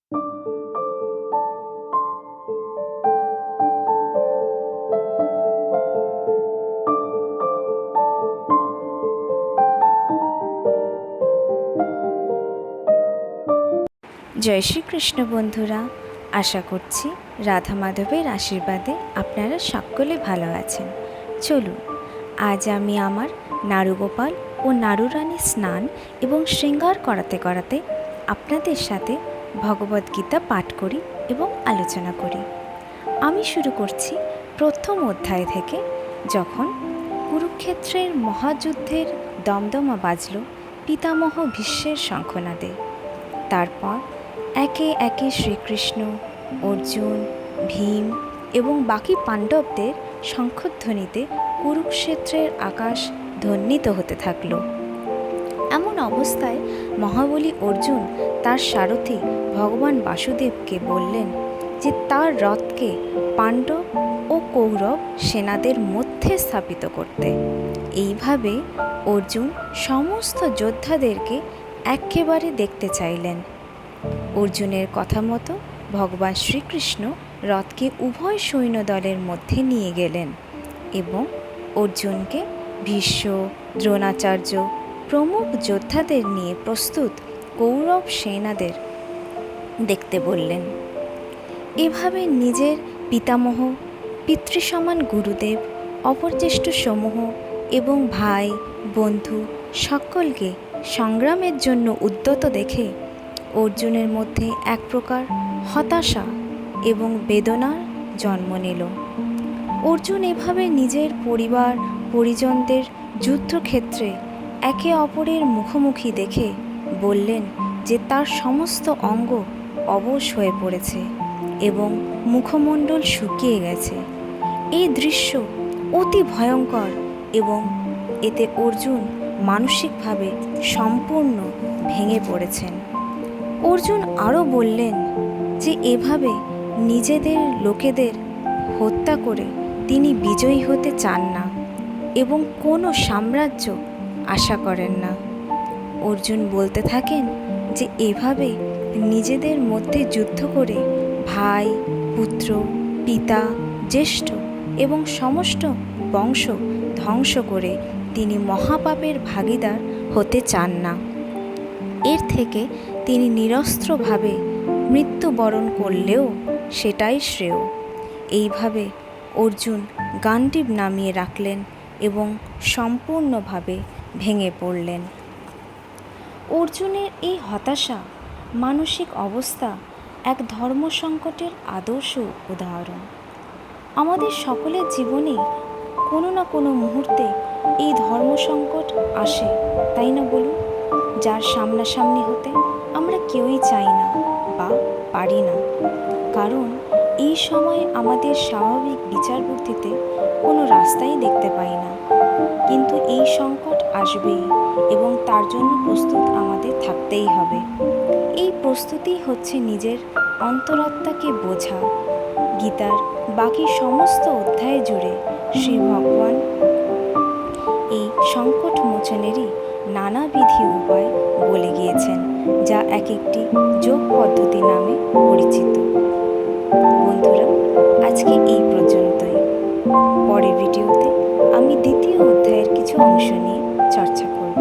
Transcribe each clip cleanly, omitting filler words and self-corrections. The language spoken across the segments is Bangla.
জয় শ্রীকৃষ্ণ বন্ধুরা, আশা করছি রাধা মাধবের আশীর্বাদে আপনারা সকলে ভালো আছেন। চলুন আজ আমি আমার নারুগোপাল ও নারুরানীর স্নান এবং শৃঙ্গার করাতে করাতে আপনাদের সাথে ভগবদ্গীতা পাঠ করি এবং আলোচনা করি। আমি শুরু করছি প্রথম অধ্যায় থেকে। যখন কুরুক্ষেত্রের মহাযুদ্ধের দমদমা বাজল পিতামহ ভীষ্মের শঙ্খনাদে, তারপর একে একে শ্রীকৃষ্ণ, অর্জুন, ভীম এবং বাকি পাণ্ডবদের শঙ্খধ্বনিতে কুরুক্ষেত্রের আকাশ ধ্বনিত হতে থাকল। এমন অবস্থায় মহাবলী অর্জুন তার সারথি ভগবান বাসুদেবকে বললেন যে তার রথকে পাণ্ডব ও কৌরব সেনাদের মধ্যে স্থাপিত করতে। এইভাবে অর্জুন সমস্ত যোদ্ধাদেরকে একেবারে দেখতে চাইলেন। অর্জুনের কথা মতো ভগবান শ্রীকৃষ্ণ রথকে উভয় সৈন্যদলের মধ্যে নিয়ে গেলেন এবং অর্জুনকে ভীষ্ম, দ্রোণাচার্য প্রমুখ যোদ্ধাদের নিয়ে প্রস্তুত কৌরব সেনাদের দেখতে বললেন। এভাবে নিজের পিতামহ, পিতৃসমান গুরুদেব, অপরজ্যেষ্ঠ সমূহ এবং ভাই বন্ধু সকলকে সংগ্রামের জন্য উদ্যত দেখে অর্জুনের মধ্যে এক প্রকার হতাশা এবং বেদনার জন্ম নিল। অর্জুন এভাবে নিজের পরিবার পরিজনদের যুদ্ধক্ষেত্রে একে অপরের মুখোমুখি দেখে বললেন যে তার সমস্ত অঙ্গ অবশ হয়ে পড়েছে এবং মুখমণ্ডল শুকিয়ে গেছে। এই দৃশ্য অতি ভয়ঙ্কর এবং এতে অর্জুন মানসিকভাবে সম্পূর্ণ ভেঙে পড়েছেন। অর্জুন আরও বললেন যে এভাবে নিজেদের লোকেদের হত্যা করে তিনি বিজয়ী হতে চান না এবং কোনো সাম্রাজ্য আশা করেন না। অর্জুন বলতে থাকেন যে এভাবে নিজেদের মধ্যে যুদ্ধ করে ভাই, পুত্র, পিতা, জ্যেষ্ঠ এবং সমস্ত বংশ ধ্বংস করে তিনি মহাপাপের ভাগীদার হতে চান না। এর থেকে তিনি নিরস্ত্রভাবে মৃত্যুবরণ করলেও সেটাই শ্রেয়। এইভাবে অর্জুন গান্ডীব নামিয়ে রাখলেন এবং সম্পূর্ণভাবে ভেঙে পড়লেন। অর্জুনের এই হতাশা মানসিক অবস্থা এক ধর্মসংকটের আদর্শ উদাহরণ। আমাদের সকলের জীবনে কোনো না কোনো মুহূর্তে এই ধর্মসংকট আসে, তাই না বলুন? যার সামনাসামনি হতে আমরা কেউই চাই না বা পারি না, কারণ এই সময় আমাদের স্বাভাবিক বিচার বুদ্ধিতে কোনো রাস্তাই দেখতে পাই না। কিন্তু এই সংকট আসবেই এবং তার জন্য প্রস্তুত আমাদের থাকতেই হবে। এই প্রস্তুতি হচ্ছে নিজের অন্তরাত্মাকে বোঝা। গীতার বাকি সমস্ত অধ্যায় জুড়ে শ্রী ভগবান এই সংকট মোচনেরই নানাবিধি উপায় বলে গিয়েছেন, যা এক একটি যোগ পদ্ধতি নামে পরিচিত। বন্ধুরা, আজকে এই পর্যন্তই। পরের ভিডিওতে আমি দ্বিতীয় অধ্যায়ের কিছু অংশ নিয়ে চর্চা করব।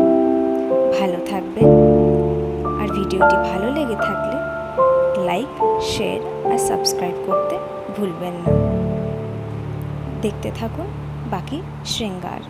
ভালো থাকবেন, আর ভিডিওটি ভালো লেগে থাকলে লাইক, শেয়ার আর সাবস্ক্রাইব করতে ভুলবেন না। দেখতে থাকুন বাকি শৃঙ্গার।